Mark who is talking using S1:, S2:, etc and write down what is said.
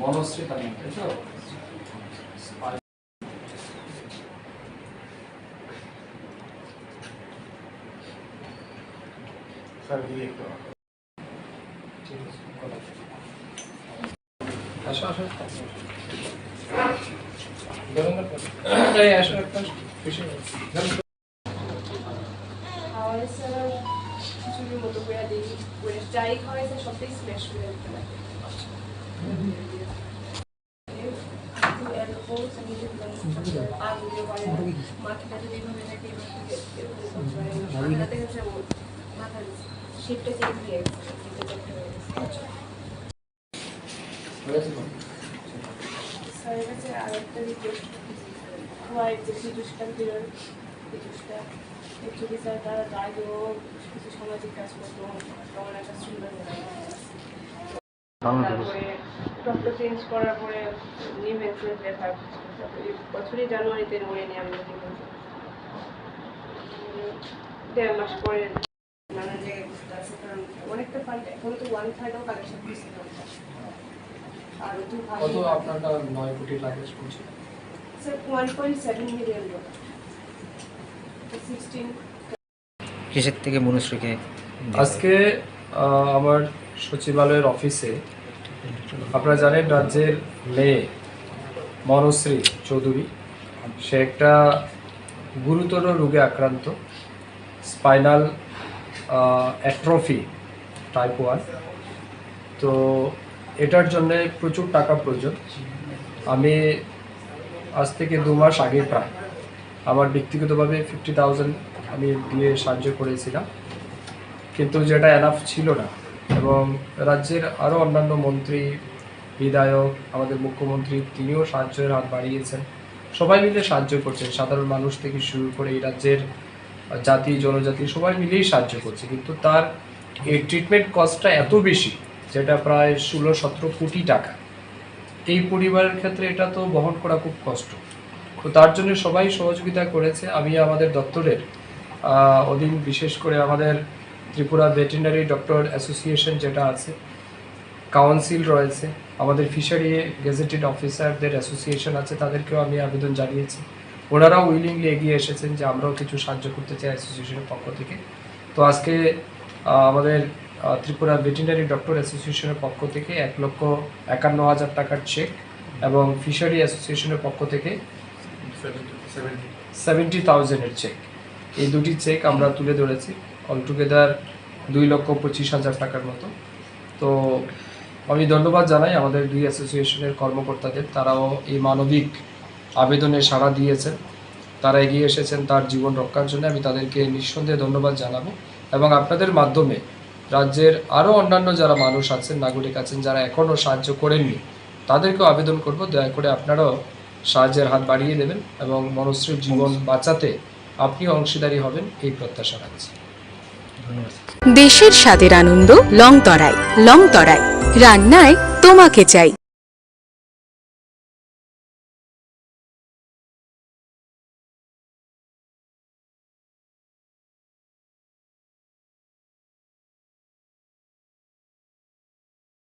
S1: মনশ্রী তালিম, তাই তো? স্যার দিয়ে একটু আসো আসো এই আসো একটা খুশি
S2: খাওয়াই স্যার খিচুড়ির মতো করে দিই, যাই খাওয়াই স্যার সবটাই স্ম্যাশ করে দিতে লাগে। মাথাটা যদি এভাবে থাকে মাথাটা হচ্ছে মাথার শেপটা চেঞ্জ হয়ে গেছে। স্যারের কাছে আর একটা রিকোয়েস্ট হোয়াইট যে ফিটুসটা বেরোয়, ফিটুসটা অ্যাকচুয়ালি স্যার তারা আগেও কিছু সামাজিক কাজ করতো, তখন একটা সুন্দর তারপরে ডক্টর চেঞ্জ করার পরে নিউ মেন্সেন্স লেখার বছরই জানুয়ারিতে মরে নিয়ে আমি 1.5 মাস পরে নানা জায়গায় বুঝতে আছে, কারণ অনেকটা ফান্ড এখন তো 1/3 কালেকশন করছে আর
S1: কত আপনারটা 9 কোটি লাগে শুনছি
S2: স্যার 1.7 মিলিয়ন ডলার 16
S3: কিসের থেকে মনুশ্রীকে
S1: আজকে আমার সচিবালয়ের অফিসে আপনারা জানেন রাজ্যের মেয়ে মনশ্রী চৌধুরী, সে একটা গুরুতর রোগে আক্রান্ত, স্পাইনাল অ্যাট্রফি টাইপ 1। তো এটার জন্য প্রচুর টাকা প্রয়োজন। আমি আজ থেকে 2 মাস আগে প্রায় আমার ব্যক্তিগতভাবে 50,000 আমি দিয়ে সাহায্য করেছিলাম, কিন্তু যেটা এনাফ ছিল না। এবং রাজ্যের আরও অন্যান্য মন্ত্রী, বিধায়ক, আমাদের মুখ্যমন্ত্রী, তিনিও সাহায্যের হাত বাড়িয়েছেন। সবাই মিলে সাহায্য করছেন, সাধারণ মানুষ থেকে শুরু করে এই রাজ্যের জাতি জনজাতি সবাই মিলেই সাহায্য করছে। কিন্তু তার এই ট্রিটমেন্ট কস্টটা এত বেশি, যেটা প্রায় 16-17 কোটি টাকা। এই পরিবারের ক্ষেত্রে এটা তো বহন করা খুব কষ্ট। তো তার জন্য সবাই সহযোগিতা করেছে। আমি আমাদের দপ্তরের অধীন বিশেষ করে আমাদের ত্রিপুরা ভেটেরিনারি ডক্টর অ্যাসোসিয়েশন যেটা আছে, কাউন্সিল রয়েছে, আমাদের ফিশারি গেজেটেড অফিসারদের অ্যাসোসিয়েশন আছে, তাদেরকেও আমি আবেদন জানিয়েছি। ওনারাও উইলিংলি এগিয়ে এসেছেন যে আমরাও কিছু সাহায্য করতে চাই অ্যাসোসিয়েশনের পক্ষ থেকে। তো আজকে আমাদের ত্রিপুরা ভেটেরিনারি ডক্টর অ্যাসোসিয়েশনের পক্ষ থেকে 1,51,000 টাকার চেক এবং ফিশারি অ্যাসোসিয়েশনের পক্ষ থেকে 70,000-এর চেক, এই দুটি চেক আমরা তুলে ধরেছি। অলটুগেদার 2,25,000 টাকার মতো। তো আমি ধন্যবাদ জানাই আমাদের দুই অ্যাসোসিয়েশনের কর্মকর্তাদের, তারাও এই মানবিক আবেদনে সাড়া দিয়েছেন, তারা এগিয়ে এসেছেন তার জীবন রক্ষার জন্য। আমি তাদেরকে নিঃসন্দেহে ধন্যবাদ জানাবো এবং আপনাদের মাধ্যমে রাজ্যের আরও অন্যান্য যারা মানুষ আছেন, নাগরিক আছেন, যারা এখনও সাহায্য করেননি, তাদেরকেও আবেদন করব দয়া করে আপনারাও সাহায্যের হাত বাড়িয়ে দেবেন এবং মনশ্রীর জীবন বাঁচাতে আপনিও অংশীদারি হবেন, এই প্রত্যাশা রাখছি।
S4: দেশের স্বাদের আনন্দ লংতরায়। লংতরায় রান্নায় তোমাকে চাই।